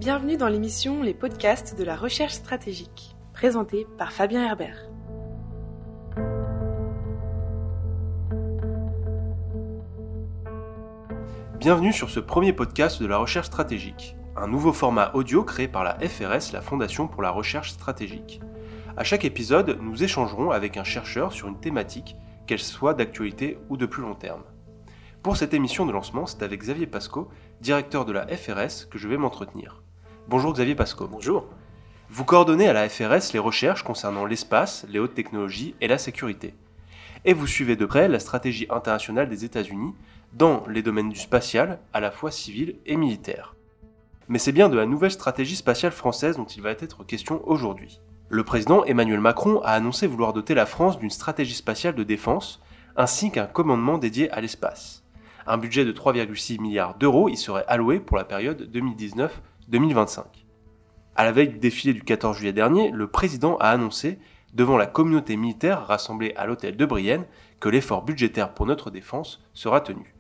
Bienvenue dans l'émission Les podcasts de la recherche stratégique, présentée par Fabien Herbert. Bienvenue sur ce premier podcast de la recherche stratégique, un nouveau format audio créé par la FRS, la Fondation pour la recherche stratégique. À chaque épisode, nous échangerons avec un chercheur sur une thématique, qu'elle soit d'actualité ou de plus long terme. Pour cette émission de lancement, c'est avec Xavier Pascot, directeur de la FRS, que je vais m'entretenir. Bonjour Xavier Pascot. Bonjour. Vous coordonnez à la FRS les recherches concernant l'espace, les hautes technologies et la sécurité. Et vous suivez de près la stratégie internationale des États-Unis dans les domaines du spatial, à la fois civil et militaire. Mais c'est bien de la nouvelle stratégie spatiale française dont il va être question aujourd'hui. Le président Emmanuel Macron a annoncé vouloir doter la France d'une stratégie spatiale de défense, ainsi qu'un commandement dédié à l'espace. Un budget de 3,6 milliards d'euros y serait alloué pour la période 2019-2025. À la veille du défilé du 14 juillet dernier, le président a annoncé, devant la communauté militaire rassemblée à l'hôtel de Brienne, que l'effort budgétaire pour notre défense sera tenu.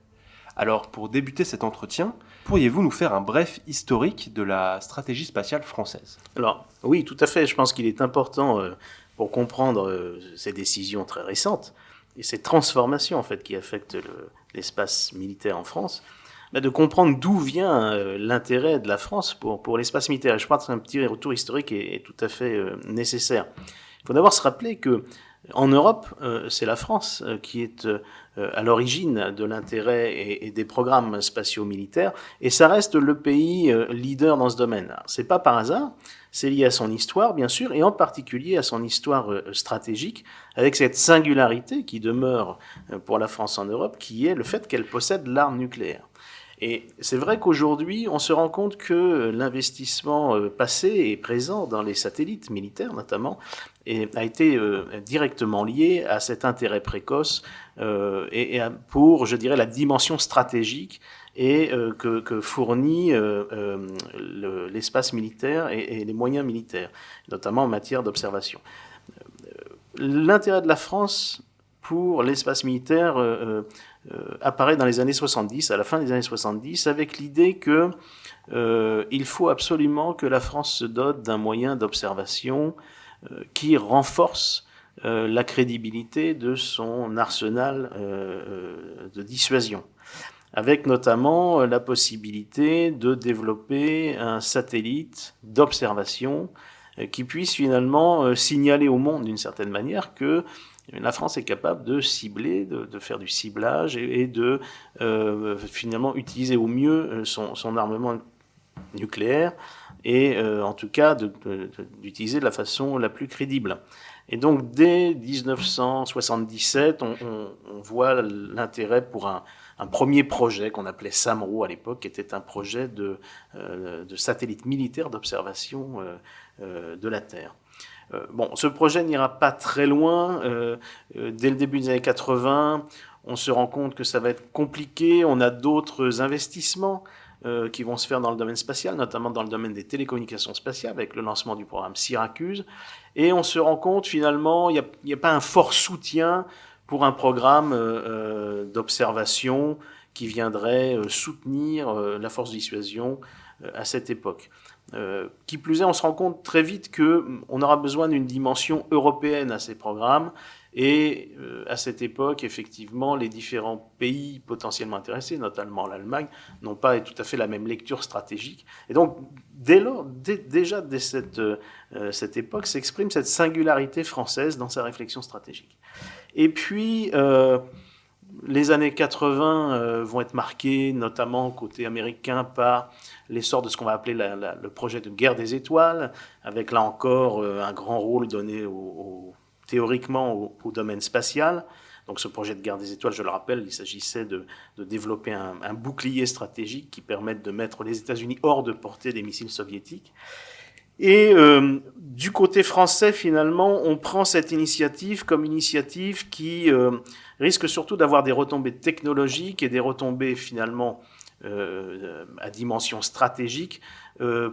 Alors, pour débuter cet entretien, pourriez-vous nous faire un bref historique de la stratégie spatiale française ? Alors, oui, tout à fait. Je pense qu'il est important, pour comprendre ces décisions très récentes et ces transformations en fait, qui affectent l'espace militaire en France, de comprendre d'où vient l'intérêt de la France pour l'espace militaire. Et je pense qu'un petit retour historique est tout à fait nécessaire. Il faut d'abord se rappeler que en Europe, c'est la France qui est à l'origine de l'intérêt et des programmes spatiaux militaires, et ça reste le pays leader dans ce domaine. C'est pas par hasard, c'est lié à son histoire, bien sûr, et en particulier à son histoire stratégique, avec cette singularité qui demeure pour la France en Europe, qui est le fait qu'elle possède l'arme nucléaire. Et c'est vrai qu'aujourd'hui, on se rend compte que l'investissement passé et présent dans les satellites militaires, notamment, a été directement lié à cet intérêt précoce pour, je dirais, la dimension stratégique que fournit l'espace militaire et les moyens militaires, notamment en matière d'observation. L'intérêt de la France pour l'espace militaire apparaît dans les années 70, à la fin des années 70, avec l'idée que il faut absolument que la France se dote d'un moyen d'observation qui renforce la crédibilité de son arsenal de dissuasion, avec notamment la possibilité de développer un satellite d'observation qui puisse finalement signaler au monde d'une certaine manière que la France est capable de cibler, de faire du ciblage et de finalement utiliser au mieux son armement nucléaire et en tout cas d'utiliser de la façon la plus crédible. Et donc dès 1977, on voit l'intérêt pour un premier projet qu'on appelait SAMRO à l'époque, qui était un projet de satellite militaire d'observation de la Terre. Ce projet n'ira pas très loin. Dès le début des années 80, on se rend compte que ça va être compliqué. On a d'autres investissements qui vont se faire dans le domaine spatial, notamment dans le domaine des télécommunications spatiales, avec le lancement du programme Syracuse. Et on se rend compte, finalement, il n'y a pas un fort soutien pour un programme d'observation qui viendrait soutenir la force de dissuasion à cette époque. Qui plus est, on se rend compte très vite qu'on aura besoin d'une dimension européenne à ces programmes et à cette époque, effectivement, les différents pays potentiellement intéressés, notamment l'Allemagne, n'ont pas tout à fait la même lecture stratégique. Et donc, déjà dès cette époque, s'exprime cette singularité française dans sa réflexion stratégique. Et puis, les années 80 vont être marquées, notamment côté américain, par l'essor de ce qu'on va appeler le projet de guerre des étoiles, avec là encore un grand rôle donné théoriquement au domaine spatial. Donc ce projet de guerre des étoiles, je le rappelle, il s'agissait de développer un bouclier stratégique qui permette de mettre les États-Unis hors de portée des missiles soviétiques. Et du côté français, finalement, on prend cette initiative comme initiative qui risque surtout d'avoir des retombées technologiques et des retombées finalement à dimension stratégique,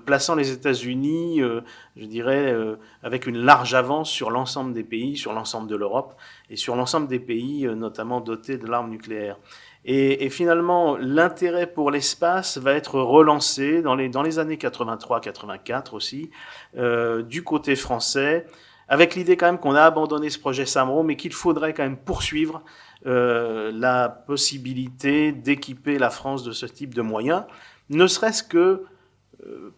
plaçant les États-Unis, je dirais, avec une large avance sur l'ensemble des pays, sur l'ensemble de l'Europe et sur l'ensemble des pays, notamment dotés de l'arme nucléaire. Et finalement, l'intérêt pour l'espace va être relancé dans les années 83-84 aussi, du côté français, avec l'idée quand même qu'on a abandonné ce projet SAMRO, mais qu'il faudrait quand même poursuivre la possibilité d'équiper la France de ce type de moyens, ne serait-ce que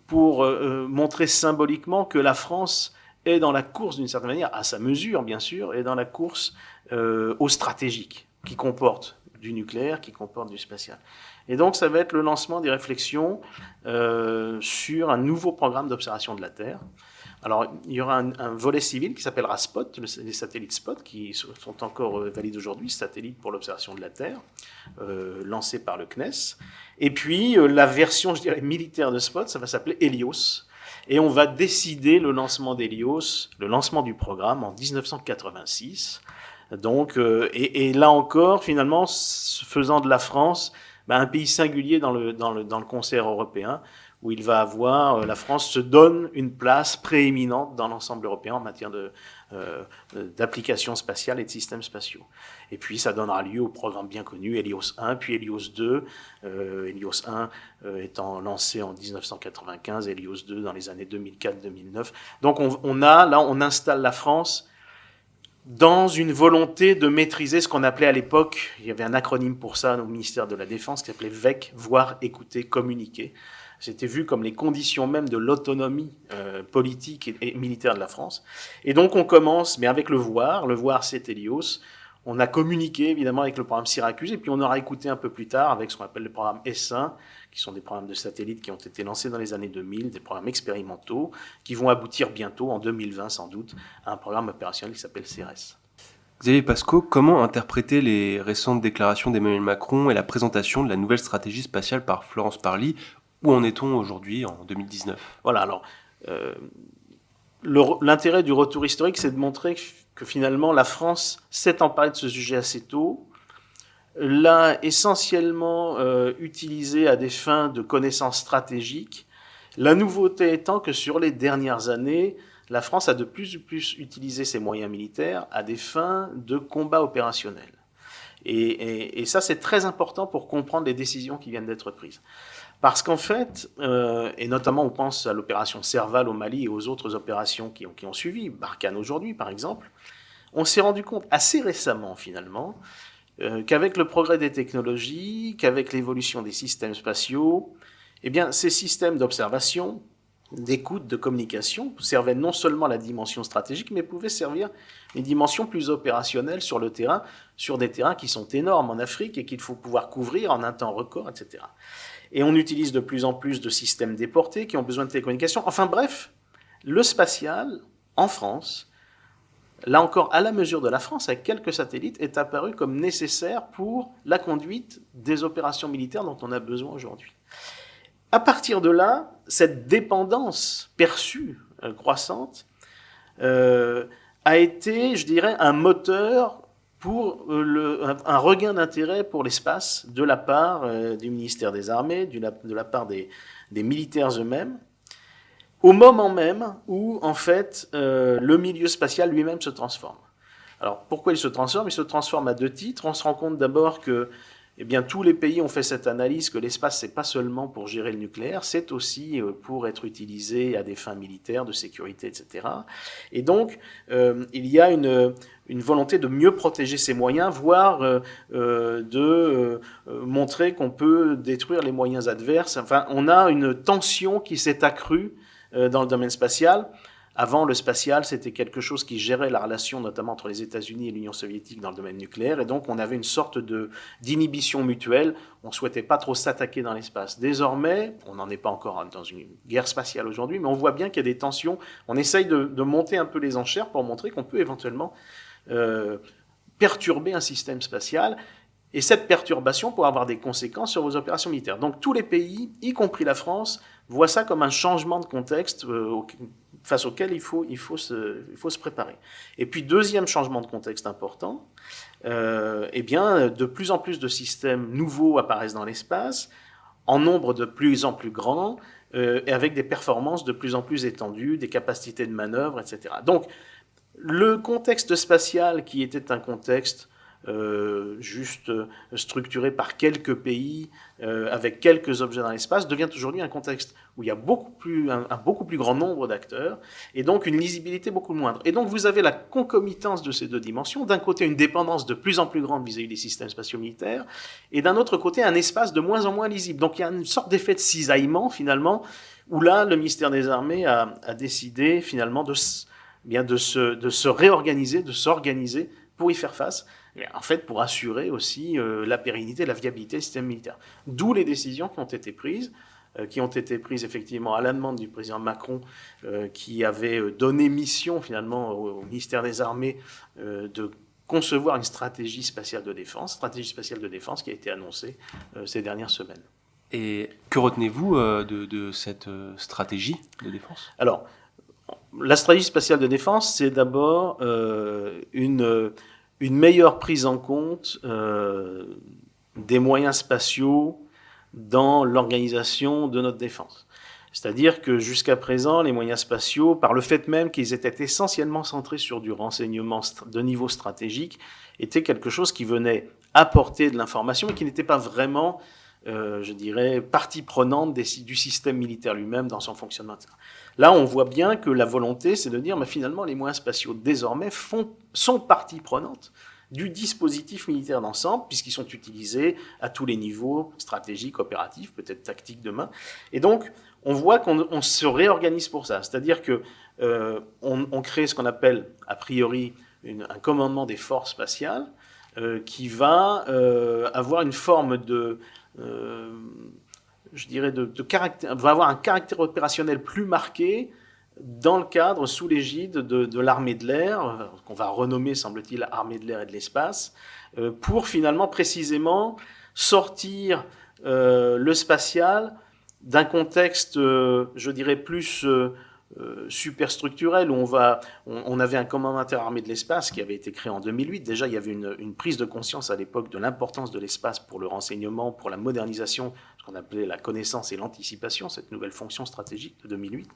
pour montrer symboliquement que la France est dans la course, d'une certaine manière, à sa mesure bien sûr, est dans la course au stratégique, qui comporte du nucléaire, qui comporte du spatial. Et donc ça va être le lancement des réflexions sur un nouveau programme d'observation de la Terre. Alors il y aura un volet civil qui s'appellera SPOT, les satellites SPOT, qui sont encore valides aujourd'hui, satellites pour l'observation de la Terre, lancés par le CNES. Et puis la version, je dirais, militaire de SPOT, ça va s'appeler Helios. Et on va décider le lancement d'Helios, le lancement du programme en 1986. Donc, et là encore, finalement, faisant de la France un pays singulier dans le concert européen, où il va avoir, la France se donne une place prééminente dans l'ensemble européen en matière d'applications spatiales et de systèmes spatiaux. Et puis ça donnera lieu au programme bien connu Helios 1, puis Helios 2, Helios 1 étant lancé en 1995, Helios 2 dans les années 2004-2009. Donc on installe la France dans une volonté de maîtriser ce qu'on appelait à l'époque, il y avait un acronyme pour ça au ministère de la Défense qui s'appelait VEC, voir, écouter, communiquer. C'était vu comme les conditions même de l'autonomie politique et militaire de la France. Et donc on commence, mais avec le voir c'est Helios. On a communiqué évidemment avec le programme Syracuse, et puis on aura écouté un peu plus tard avec ce qu'on appelle le programme S1, qui sont des programmes de satellites qui ont été lancés dans les années 2000, des programmes expérimentaux, qui vont aboutir bientôt, en 2020 sans doute, à un programme opérationnel qui s'appelle CERES. Xavier Pascaud, comment interpréter les récentes déclarations d'Emmanuel Macron et la présentation de la nouvelle stratégie spatiale par Florence Parly? Où en est-on aujourd'hui, en 2019? Voilà, alors, l'intérêt du retour historique, c'est de montrer que finalement, la France s'est emparée de ce sujet assez tôt, l'a essentiellement utilisé à des fins de connaissances stratégiques. La nouveauté étant que sur les dernières années, la France a de plus en plus utilisé ses moyens militaires à des fins de combat opérationnel. Et ça, c'est très important pour comprendre les décisions qui viennent d'être prises. Parce qu'en fait, et notamment on pense à l'opération Serval au Mali et aux autres opérations qui ont suivi, Barkhane aujourd'hui par exemple, on s'est rendu compte assez récemment finalement qu'avec le progrès des technologies, qu'avec l'évolution des systèmes spatiaux, eh bien ces systèmes d'observation, d'écoute, de communication servaient non seulement la dimension stratégique, mais pouvaient servir une dimension plus opérationnelle sur le terrain, sur des terrains qui sont énormes en Afrique et qu'il faut pouvoir couvrir en un temps record, etc. Et on utilise de plus en plus de systèmes déportés qui ont besoin de télécommunications. Enfin bref, le spatial, en France, là encore à la mesure de la France, avec quelques satellites, est apparu comme nécessaire pour la conduite des opérations militaires dont on a besoin aujourd'hui. À partir de là, cette dépendance perçue, croissante, a été, je dirais, un moteur pour un regain d'intérêt pour l'espace de la part du ministère des Armées, de la part des militaires eux-mêmes, au moment même où, en fait, le milieu spatial lui-même se transforme. Alors, pourquoi il se transforme? Il se transforme à deux titres. On se rend compte d'abord que tous les pays ont fait cette analyse que l'espace, c'est pas seulement pour gérer le nucléaire, c'est aussi pour être utilisé à des fins militaires, de sécurité, etc. Et donc, il y a une volonté de mieux protéger ses moyens, voire de montrer qu'on peut détruire les moyens adverses. Enfin, on a une tension qui s'est accrue dans le domaine spatial. Avant, le spatial, c'était quelque chose qui gérait la relation notamment entre les États-Unis et l'Union soviétique dans le domaine nucléaire, et donc on avait une sorte d'inhibition mutuelle. On ne souhaitait pas trop s'attaquer dans l'espace. Désormais, on n'en est pas encore dans une guerre spatiale aujourd'hui, mais on voit bien qu'il y a des tensions. On essaye de monter un peu les enchères pour montrer qu'on peut éventuellement perturber un système spatial, et cette perturbation pourrait avoir des conséquences sur vos opérations militaires. Donc tous les pays, y compris la France, voient ça comme un changement de contexte face auquel il faut se préparer. Et puis, deuxième changement de contexte important, de plus en plus de systèmes nouveaux apparaissent dans l'espace, en nombre de plus en plus grand, et avec des performances de plus en plus étendues, des capacités de manœuvre, etc. Donc, le contexte spatial, qui était un contexte juste structuré par quelques pays, avec quelques objets dans l'espace, devient aujourd'hui un contexte où il y a un beaucoup plus grand nombre d'acteurs, et donc une lisibilité beaucoup moindre. Et donc vous avez la concomitance de ces deux dimensions, d'un côté une dépendance de plus en plus grande vis-à-vis des systèmes spatiaux militaires, et d'un autre côté un espace de moins en moins lisible. Donc il y a une sorte d'effet de cisaillement finalement, où là le ministère des Armées a décidé finalement de se réorganiser, de s'organiser pour y faire face, en fait pour assurer aussi la pérennité, la viabilité du système militaire. D'où les décisions qui ont été prises effectivement à la demande du président Macron, qui avait donné mission finalement au ministère des Armées de concevoir une stratégie spatiale de défense qui a été annoncée ces dernières semaines. Et que retenez-vous de cette stratégie de défense ? Alors, la stratégie spatiale de défense, c'est d'abord une meilleure prise en compte des moyens spatiaux dans l'organisation de notre défense. C'est-à-dire que jusqu'à présent, les moyens spatiaux, par le fait même qu'ils étaient essentiellement centrés sur du renseignement de niveau stratégique, étaient quelque chose qui venait apporter de l'information, mais qui n'était pas vraiment, je dirais, partie prenante du système militaire lui-même dans son fonctionnement. Là, on voit bien que la volonté, c'est de dire, mais finalement, les moyens spatiaux, désormais, sont partie prenante du dispositif militaire d'ensemble, puisqu'ils sont utilisés à tous les niveaux, stratégiques, opératifs, peut-être tactiques demain. Et donc, on voit qu'on se réorganise pour ça. C'est-à-dire qu'on crée ce qu'on appelle, a priori, un commandement des forces spatiales qui va avoir une forme je dirais, de caractère, va avoir un caractère opérationnel plus marqué dans le cadre, sous l'égide de l'armée de l'air, qu'on va renommer, semble-t-il, armée de l'air et de l'espace, pour finalement, précisément, sortir le spatial d'un contexte, je dirais, plus superstructurel, où on avait un commandement interarmée de l'espace qui avait été créé en 2008. Déjà, il y avait une prise de conscience à l'époque de l'importance de l'espace pour le renseignement, pour la modernisation, ce qu'on appelait la connaissance et l'anticipation, cette nouvelle fonction stratégique de 2008.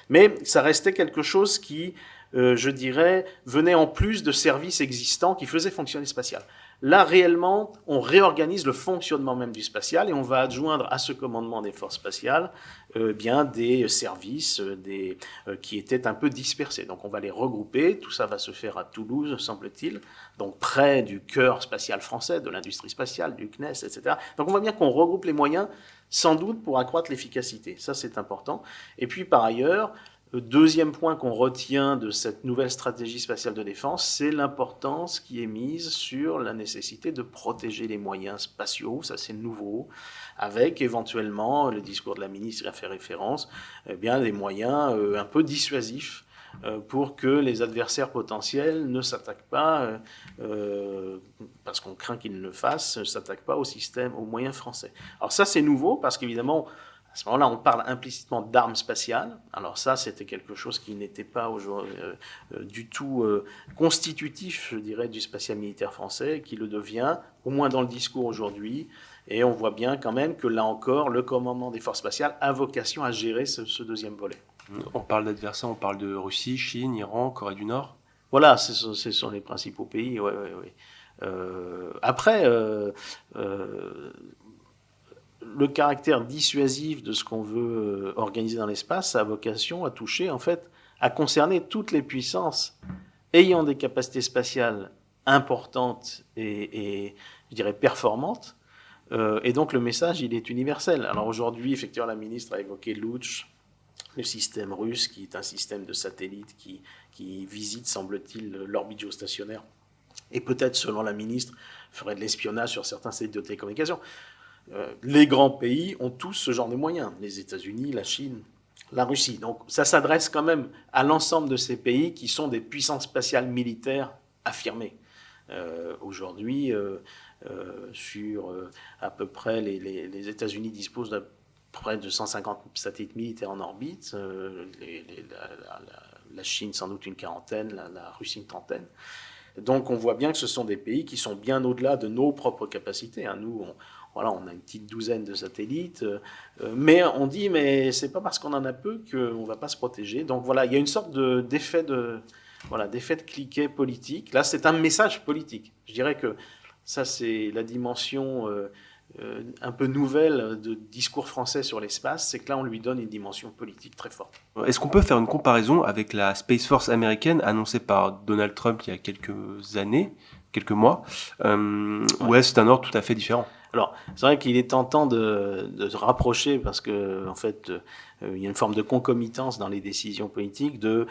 Mais ça restait quelque chose qui, je dirais, venait en plus de services existants qui faisaient fonctionner le spatial. Là, réellement, on réorganise le fonctionnement même du spatial et on va adjoindre à ce commandement des forces spatiales bien des services qui étaient un peu dispersés. Donc on va les regrouper, tout ça va se faire à Toulouse, semble-t-il, donc près du cœur spatial français, de l'industrie spatiale, du CNES, etc. Donc on voit bien qu'on regroupe les moyens, sans doute pour accroître l'efficacité. Ça, c'est important. Et puis par ailleurs, le deuxième point qu'on retient de cette nouvelle stratégie spatiale de défense, c'est l'importance qui est mise sur la nécessité de protéger les moyens spatiaux, ça c'est nouveau, avec éventuellement, le discours de la ministre a fait référence, des moyens un peu dissuasifs pour que les adversaires potentiels ne s'attaquent pas, parce qu'on craint qu'ils ne le fassent, ne s'attaquent pas aux moyens français. Alors ça c'est nouveau parce qu'évidemment, à ce moment-là, on parle implicitement d'armes spatiales. Alors ça, c'était quelque chose qui n'était pas du tout constitutif, je dirais, du spatial militaire français, qui le devient, au moins dans le discours aujourd'hui. Et on voit bien quand même que là encore, le commandement des forces spatiales a vocation à gérer ce deuxième volet. On parle d'adversaires, on parle de Russie, Chine, Iran, Corée du Nord. Voilà, ce sont les principaux pays. Ouais. Après... le caractère dissuasif de ce qu'on veut organiser dans l'espace a vocation à toucher, en fait, à concerner toutes les puissances ayant des capacités spatiales importantes et je dirais, performantes. Et donc, le message, il est universel. Alors aujourd'hui, effectivement, la ministre a évoqué Lutch, le système russe, qui est un système de satellites qui visite, semble-t-il, l'orbite géostationnaire. Et peut-être, selon la ministre, ferait de l'espionnage sur certains sites de télécommunications. Les grands pays ont tous ce genre de moyens, les États-Unis, la Chine, la Russie. Donc ça s'adresse quand même à l'ensemble de ces pays qui sont des puissances spatiales militaires affirmées. Aujourd'hui, sur à peu près, les États-Unis disposent de près de 150 satellites militaires en orbite, la Chine sans doute une quarantaine, la Russie une trentaine. Donc on voit bien que ce sont des pays qui sont bien au-delà de nos propres capacités. Nous, on a une petite douzaine de satellites, mais on dit, mais c'est pas parce qu'on en a peu qu'on va pas se protéger. Donc voilà, il y a une sorte d'effet d'effet de cliquet politique. Là, c'est un message politique. Je dirais que ça, c'est la dimension un peu nouvelle de discours français sur l'espace, c'est que là, on lui donne une dimension politique très forte. Est-ce qu'on peut faire une comparaison avec la Space Force américaine annoncée par Donald Trump il y a quelques mois, ou est-ce un ordre tout à fait différent? Alors, c'est vrai qu'il est tentant de se rapprocher parce que, en fait, il y a une forme de concomitance dans les décisions politiques de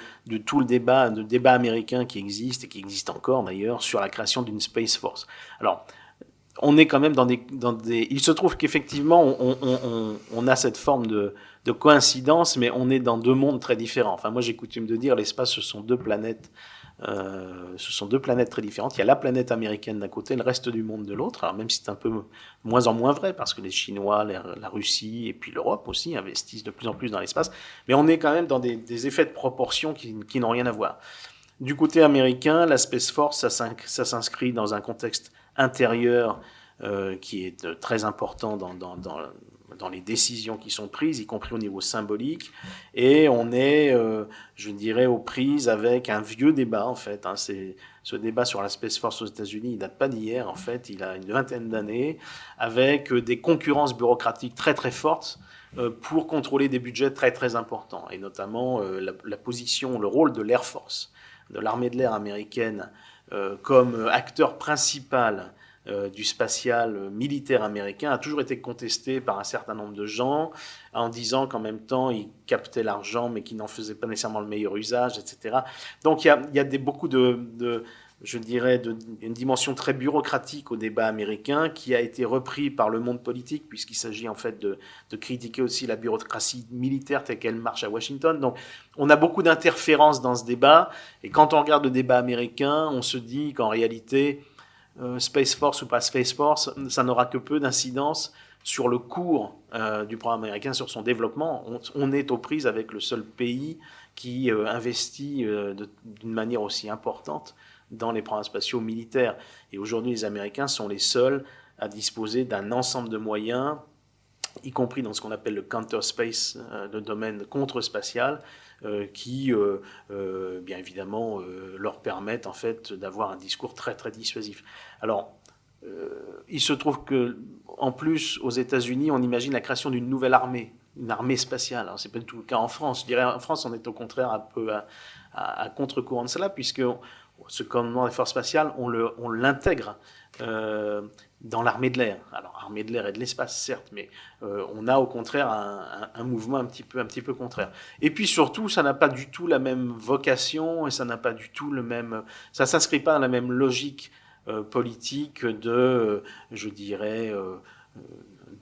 tout le débat américain qui existe et qui existe encore d'ailleurs sur la création d'une Space Force. Alors, on est quand même dans des. Il se trouve qu'effectivement, on a cette forme de coïncidence, mais on est dans deux mondes très différents. Enfin, moi, j'ai coutume de dire, l'espace, ce sont deux planètes très différentes. Il y a la planète américaine d'un côté, le reste du monde de l'autre. Alors même si c'est un peu moins en moins vrai, parce que les Chinois, la Russie et puis l'Europe aussi investissent de plus en plus dans l'espace, mais on est quand même dans des effets de proportion qui n'ont rien à voir. Du côté américain, la Space Force, ça s'inscrit dans un contexte intérieur qui est très important dans les décisions qui sont prises, y compris au niveau symbolique. Et on est, je dirais, aux prises avec un vieux débat, en fait. Ce débat sur la Space Force aux États-Unis, il date pas d'hier, en fait. Il a une vingtaine d'années, avec des concurrences bureaucratiques très, très fortes pour contrôler des budgets très, très importants. Et notamment la position, le rôle de l'Air Force, de l'armée de l'air américaine, comme acteur principal du spatial militaire américain a toujours été contesté par un certain nombre de gens en disant qu'en même temps, ils captaient l'argent mais qu'ils n'en faisaient pas nécessairement le meilleur usage, etc. Donc il y a beaucoup je dirais, une dimension très bureaucratique au débat américain qui a été repris par le monde politique puisqu'il s'agit en fait de critiquer aussi la bureaucratie militaire telle qu'elle marche à Washington. Donc on a beaucoup d'interférences dans ce débat et quand on regarde le débat américain, on se dit qu'en réalité, Space Force ou pas Space Force, ça n'aura que peu d'incidence sur le cours du programme américain, sur son développement. On est aux prises avec le seul pays qui investit d'une manière aussi importante dans les programmes spatiaux militaires. Et aujourd'hui, les Américains sont les seuls à disposer d'un ensemble de moyens, y compris dans ce qu'on appelle le counterspace, le domaine contre-spatial, qui, bien évidemment, leur permettent en fait d'avoir un discours très très dissuasif. Alors, il se trouve que, en plus, aux États-Unis, on imagine la création d'une nouvelle armée, une armée spatiale. Alors, c'est pas du tout le cas en France. Je dirais en France, on est au contraire un peu à contre-courant de cela, puisque ce commandement des forces spatiales, on l'intègre dans l'armée de l'air. Alors, armée de l'air et de l'espace, certes, mais on a au contraire un mouvement un petit peu contraire. Et puis surtout, ça n'a pas du tout la même vocation et ça n'a pas du tout ça s'inscrit pas dans la même logique politique de, je dirais,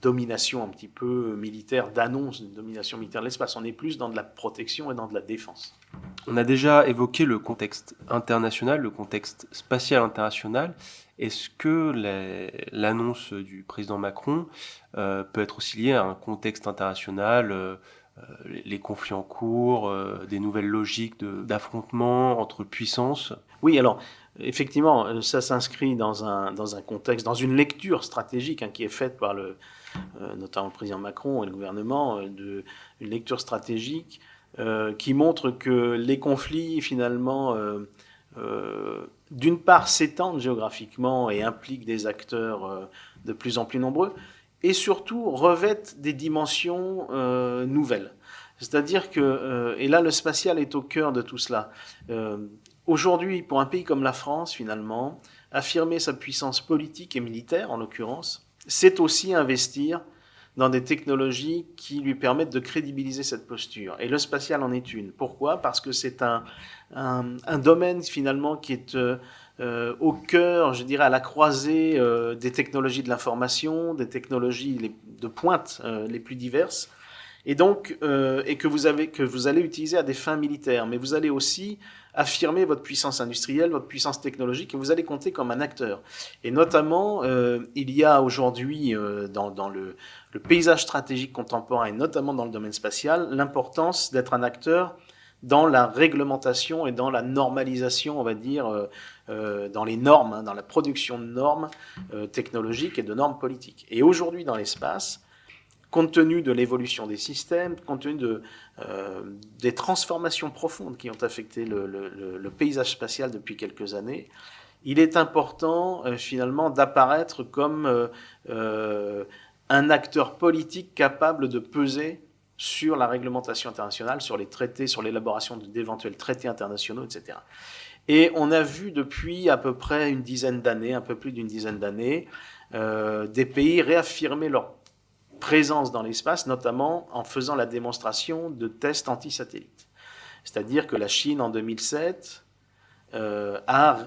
domination un petit peu militaire, d'annonce de domination militaire de l'espace. On est plus dans de la protection et dans de la défense. On a déjà évoqué le contexte international, le contexte spatial international. Est-ce que l'annonce du président Macron peut être aussi liée à un contexte international, les conflits en cours, des nouvelles logiques d'affrontement entre puissances? Oui, alors effectivement, ça s'inscrit dans un contexte, dans une lecture stratégique qui est faite par notamment le président Macron et le gouvernement, une lecture stratégique qui montre que les conflits, finalement, d'une part, s'étendent géographiquement et impliquent des acteurs de plus en plus nombreux, et surtout revêtent des dimensions nouvelles. C'est-à-dire que, et là, le spatial est au cœur de tout cela. Aujourd'hui, pour un pays comme la France, finalement, affirmer sa puissance politique et militaire, en l'occurrence, c'est aussi investir dans des technologies qui lui permettent de crédibiliser cette posture. Et le spatial en est une. Pourquoi ? Parce que c'est un domaine, finalement, qui est au cœur, je dirais, à la croisée des technologies de l'information, des technologies de pointe les plus diverses, et donc et que vous allez utiliser à des fins militaires. Mais vous allez aussi affirmer votre puissance industrielle, votre puissance technologique, et vous allez compter comme un acteur. Et notamment, il y a aujourd'hui dans le paysage stratégique contemporain, et notamment dans le domaine spatial, l'importance d'être un acteur dans la réglementation et dans la normalisation, on va dire, dans les normes, dans la production de normes technologiques et de normes politiques. Et aujourd'hui, dans l'espace, compte tenu de l'évolution des systèmes, compte tenu des transformations profondes qui ont affecté le paysage spatial depuis quelques années, il est important finalement d'apparaître comme un acteur politique capable de peser sur la réglementation internationale, sur les traités, sur l'élaboration d'éventuels traités internationaux, etc. Et on a vu depuis à peu près une dizaine d'années, un peu plus d'une dizaine d'années, des pays réaffirmer leur présence dans l'espace, notamment en faisant la démonstration de tests anti-satellites. C'est-à-dire que la Chine, en 2007, a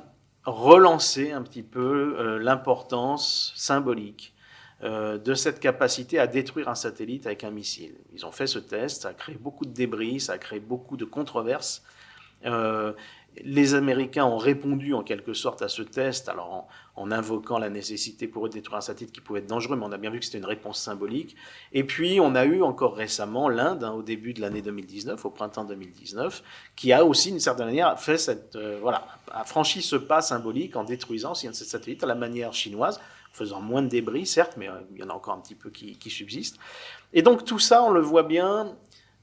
relancé un petit peu l'importance symbolique de cette capacité à détruire un satellite avec un missile. Ils ont fait ce test, ça a créé beaucoup de débris, ça a créé beaucoup de controverses. Les Américains ont répondu en quelque sorte à ce test, alors en invoquant la nécessité pour eux de détruire un satellite qui pouvait être dangereux, mais on a bien vu que c'était une réponse symbolique. Et puis on a eu encore récemment l'Inde, au début de l'année 2019, au printemps 2019, qui a aussi d'une certaine manière fait a franchi ce pas symbolique en détruisant ce satellite à la manière chinoise, faisant moins de débris, certes, mais il y en a encore un petit peu qui subsistent. Et donc tout ça, on le voit bien,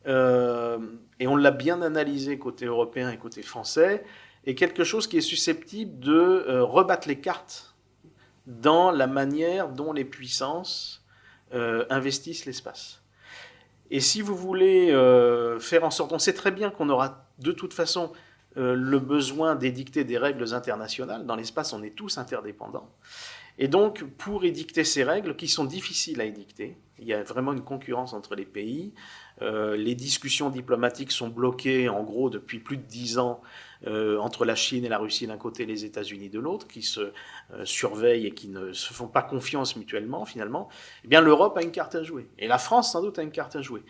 et on l'a bien analysé côté européen et côté français, est quelque chose qui est susceptible de rebattre les cartes dans la manière dont les puissances investissent l'espace. Et si vous voulez faire en sorte, on sait très bien qu'on aura de toute façon le besoin d'édicter des règles internationales. Dans l'espace, on est tous interdépendants. Et donc, pour édicter ces règles, qui sont difficiles à édicter, il y a vraiment une concurrence entre les pays. Les discussions diplomatiques sont bloquées, en gros, depuis plus de 10 ans, entre la Chine et la Russie d'un côté et les États-Unis de l'autre, qui se surveillent et qui ne se font pas confiance mutuellement, finalement. Eh bien, l'Europe a une carte à jouer. Et la France, sans doute, a une carte à jouer.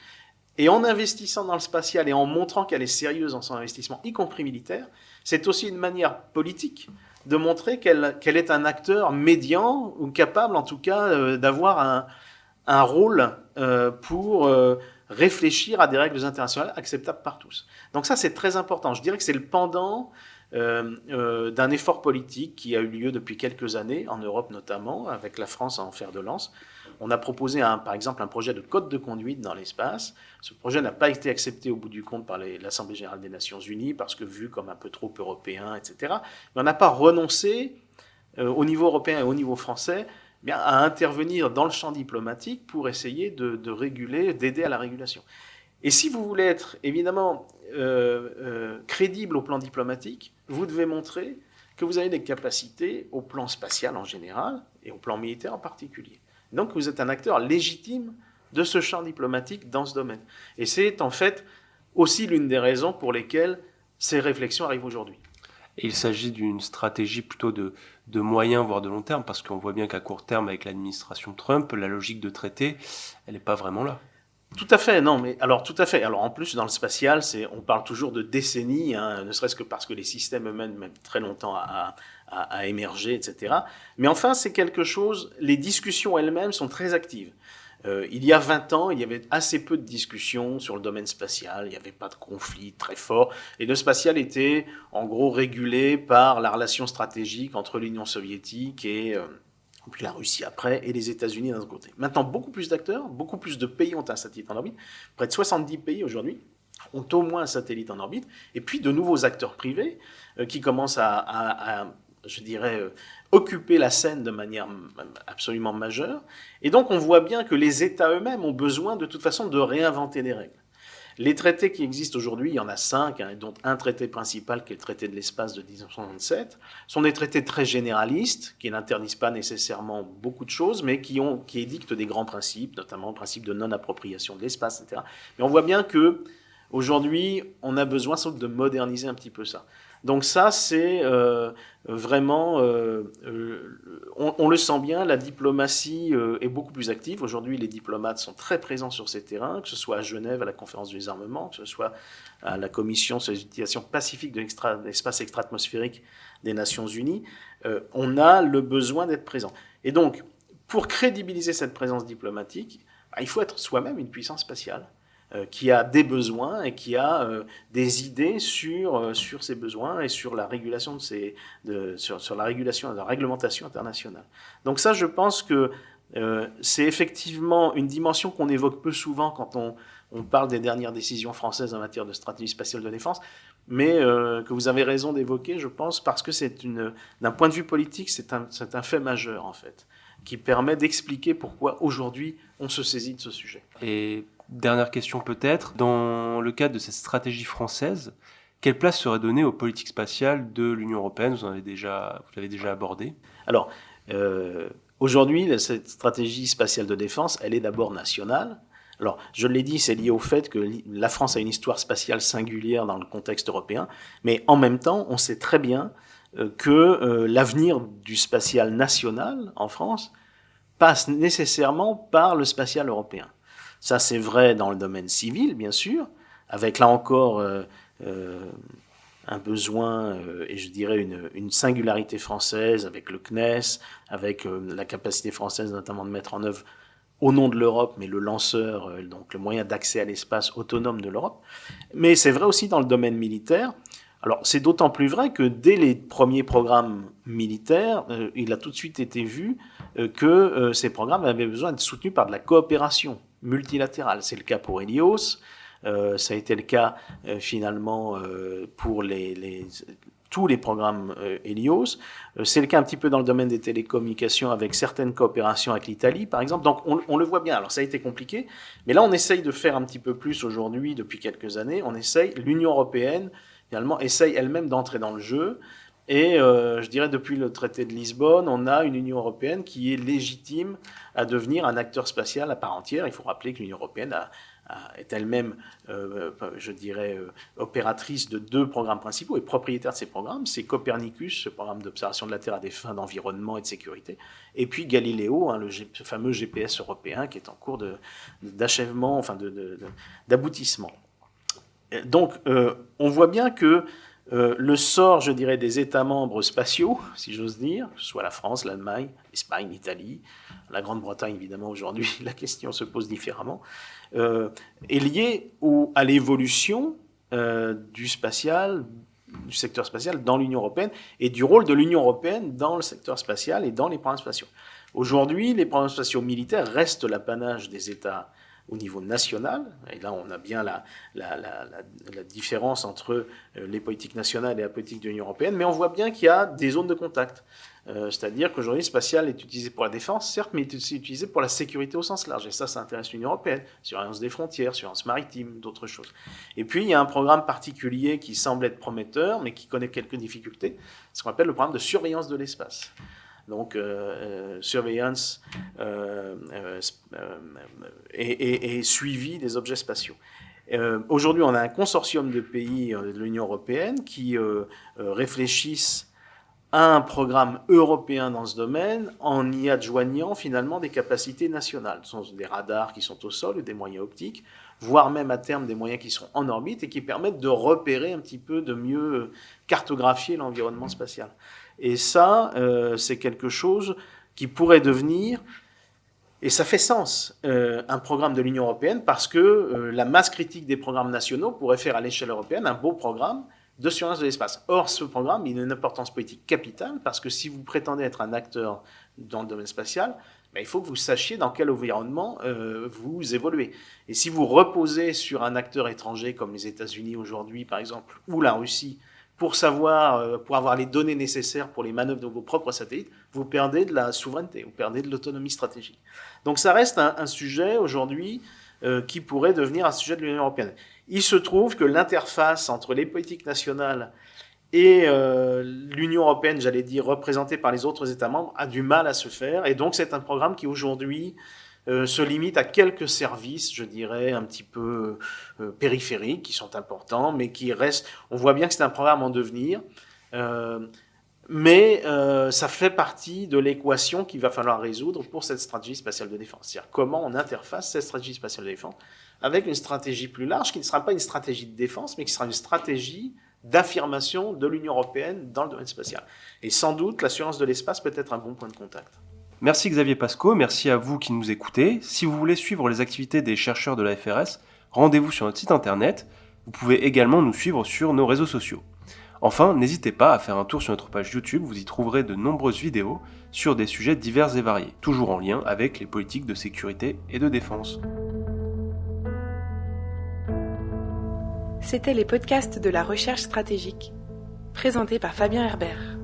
Et en investissant dans le spatial et en montrant qu'elle est sérieuse dans son investissement, y compris militaire, c'est aussi une manière politique de montrer qu'elle est un acteur médian, ou capable en tout cas d'avoir un rôle pour réfléchir à des règles internationales acceptables par tous. Donc ça, c'est très important. Je dirais que c'est le pendant d'un effort politique qui a eu lieu depuis quelques années, en Europe notamment, avec la France en fer de lance. On a proposé, par exemple, un projet de code de conduite dans l'espace. Ce projet n'a pas été accepté au bout du compte par l'Assemblée générale des Nations unies, parce que vu comme un peu trop européen, etc. Mais on n'a pas renoncé, au niveau européen et au niveau français, à intervenir dans le champ diplomatique pour essayer de réguler, d'aider à la régulation. Et si vous voulez être, évidemment, crédible au plan diplomatique, vous devez montrer que vous avez des capacités au plan spatial en général et au plan militaire en particulier. Donc vous êtes un acteur légitime de ce champ diplomatique dans ce domaine. Et c'est en fait aussi l'une des raisons pour lesquelles ces réflexions arrivent aujourd'hui. Et il s'agit d'une stratégie plutôt de moyen, voire de long terme, parce qu'on voit bien qu'à court terme, avec l'administration Trump, la logique de traité, elle n'est pas vraiment là. Tout à fait, non, mais alors tout à fait. Alors en plus, dans le spatial, on parle toujours de décennies, ne serait-ce que parce que les systèmes eux-mêmes mettent très longtemps à émerger, etc. Mais enfin, c'est quelque chose, les discussions elles-mêmes sont très actives. Il y a 20 ans, il y avait assez peu de discussions sur le domaine spatial, il n'y avait pas de conflit très fort, et le spatial était en gros régulé par la relation stratégique entre l'Union soviétique et puis la Russie après, et les États-Unis d'un autre côté. Maintenant, beaucoup plus d'acteurs, beaucoup plus de pays ont un satellite en orbite. Près de 70 pays aujourd'hui ont au moins un satellite en orbite, et puis de nouveaux acteurs privés qui commencent je dirais, occuper la scène de manière absolument majeure. Et donc, on voit bien que les États eux-mêmes ont besoin, de toute façon, de réinventer des règles. Les traités qui existent aujourd'hui, il y en a 5, dont un traité principal qui est le traité de l'espace de 1967, sont des traités très généralistes, qui n'interdisent pas nécessairement beaucoup de choses, mais qui édictent des grands principes, notamment le principe de non-appropriation de l'espace, etc. Mais on voit bien qu'aujourd'hui, on a besoin sans doute de moderniser un petit peu ça. Donc ça, c'est vraiment, on le sent bien, la diplomatie est beaucoup plus active. Aujourd'hui, les diplomates sont très présents sur ces terrains, que ce soit à Genève, à la conférence du désarmement, que ce soit à la commission sur les utilisations pacifiques de l'espace extra-atmosphérique des Nations Unies. On a le besoin d'être présent. Et donc, pour crédibiliser cette présence diplomatique, il faut être soi-même une puissance spatiale. Qui a des besoins et qui a des idées sur ces besoins et sur la régulation sur la régulation, la réglementation internationale. Donc ça, je pense que c'est effectivement une dimension qu'on évoque peu souvent quand on parle des dernières décisions françaises en matière de stratégie spatiale de défense, mais que vous avez raison d'évoquer, je pense, parce que d'un point de vue politique, c'est un fait majeur, en fait, qui permet d'expliquer pourquoi aujourd'hui on se saisit de ce sujet. Et dernière question peut-être, dans le cadre de cette stratégie française, quelle place serait donnée aux politiques spatiales de l'Union européenne ? Vous l'avez déjà abordé. Alors, aujourd'hui, cette stratégie spatiale de défense, elle est d'abord nationale. Alors, je l'ai dit, c'est lié au fait que la France a une histoire spatiale singulière dans le contexte européen, mais en même temps, on sait très bien que l'avenir du spatial national en France passe nécessairement par le spatial européen. Ça, c'est vrai dans le domaine civil, bien sûr, avec là encore un besoin et je dirais une singularité française avec le CNES, avec la capacité française notamment de mettre en œuvre au nom de l'Europe, mais le lanceur, donc le moyen d'accès à l'espace autonome de l'Europe. Mais c'est vrai aussi dans le domaine militaire. Alors, c'est d'autant plus vrai que dès les premiers programmes militaires, il a tout de suite été vu que ces programmes avaient besoin d'être soutenus par de la coopération multilatérale. C'est le cas pour Helios, ça a été le cas finalement pour tous les programmes Helios. C'est le cas un petit peu dans le domaine des télécommunications avec certaines coopérations avec l'Italie, par exemple. Donc on le voit bien. Alors ça a été compliqué, mais là on essaye de faire un petit peu plus aujourd'hui, depuis quelques années. L'Union européenne, finalement, essaye elle-même d'entrer dans le jeu. Et je dirais depuis le traité de Lisbonne, on a une Union européenne qui est légitime à devenir un acteur spatial à part entière. Il faut rappeler que l'Union européenne est elle-même, je dirais, opératrice de 2 programmes principaux et propriétaire de ces programmes. C'est Copernicus, ce programme d'observation de la Terre à des fins d'environnement et de sécurité, et puis Galileo, ce fameux GPS européen qui est en cours d'achèvement, enfin d'aboutissement. Donc, on voit bien que le sort, je dirais, des États membres spatiaux, si j'ose dire, que ce soit la France, l'Allemagne, l'Espagne, l'Italie, la Grande-Bretagne, évidemment, aujourd'hui, la question se pose différemment, est lié à l'évolution du secteur spatial dans l'Union européenne et du rôle de l'Union européenne dans le secteur spatial et dans les programmes spatiaux. Aujourd'hui, les programmes spatiaux militaires restent l'apanage des États au niveau national, et là on a bien la différence entre les politiques nationales et la politique de l'Union européenne, mais on voit bien qu'il y a des zones de contact. C'est-à-dire qu'aujourd'hui, le spatial est utilisé pour la défense, certes, mais il est aussi utilisé pour la sécurité au sens large, et ça intéresse l'Union européenne, surveillance des frontières, surveillance maritime, d'autres choses. Et puis, il y a un programme particulier qui semble être prometteur, mais qui connaît quelques difficultés, ce qu'on appelle le programme de surveillance de l'espace. Donc, surveillance et suivi des objets spatiaux. Aujourd'hui, on a un consortium de pays de l'Union européenne qui réfléchissent à un programme européen dans ce domaine en y adjoignant finalement des capacités nationales. Ce sont des radars qui sont au sol ou des moyens optiques, voire même à terme des moyens qui sont en orbite et qui permettent de repérer un petit peu, de mieux cartographier l'environnement spatial. Et ça, c'est quelque chose qui pourrait devenir, et ça fait sens, un programme de l'Union européenne parce que la masse critique des programmes nationaux pourrait faire à l'échelle européenne un beau programme de surveillance de l'espace. Or, ce programme, il a une importance politique capitale parce que si vous prétendez être un acteur dans le domaine spatial, il faut que vous sachiez dans quel environnement vous évoluez. Et si vous reposez sur un acteur étranger comme les États-Unis aujourd'hui, par exemple, ou la Russie, pour avoir les données nécessaires pour les manœuvres de vos propres satellites, vous perdez de la souveraineté, vous perdez de l'autonomie stratégique. Donc ça reste un sujet aujourd'hui qui pourrait devenir un sujet de l'Union européenne. Il se trouve que l'interface entre les politiques nationales et l'Union européenne, j'allais dire, représentée par les autres États membres, a du mal à se faire. Et donc c'est un programme qui aujourd'hui se limite à quelques services, je dirais, un petit peu périphériques, qui sont importants, mais qui restent... On voit bien que c'est un programme en devenir, mais ça fait partie de l'équation qu'il va falloir résoudre pour cette stratégie spatiale de défense. C'est-à-dire comment on interface cette stratégie spatiale de défense avec une stratégie plus large, qui ne sera pas une stratégie de défense, mais qui sera une stratégie d'affirmation de l'Union européenne dans le domaine spatial. Et sans doute, l'assurance de l'espace peut être un bon point de contact. Merci Xavier Pascaud, merci à vous qui nous écoutez. Si vous voulez suivre les activités des chercheurs de la FRS, rendez-vous sur notre site internet. Vous pouvez également nous suivre sur nos réseaux sociaux. Enfin, n'hésitez pas à faire un tour sur notre page YouTube, vous y trouverez de nombreuses vidéos sur des sujets divers et variés, toujours en lien avec les politiques de sécurité et de défense. C'était les podcasts de la recherche stratégique, présentés par Fabien Herbert.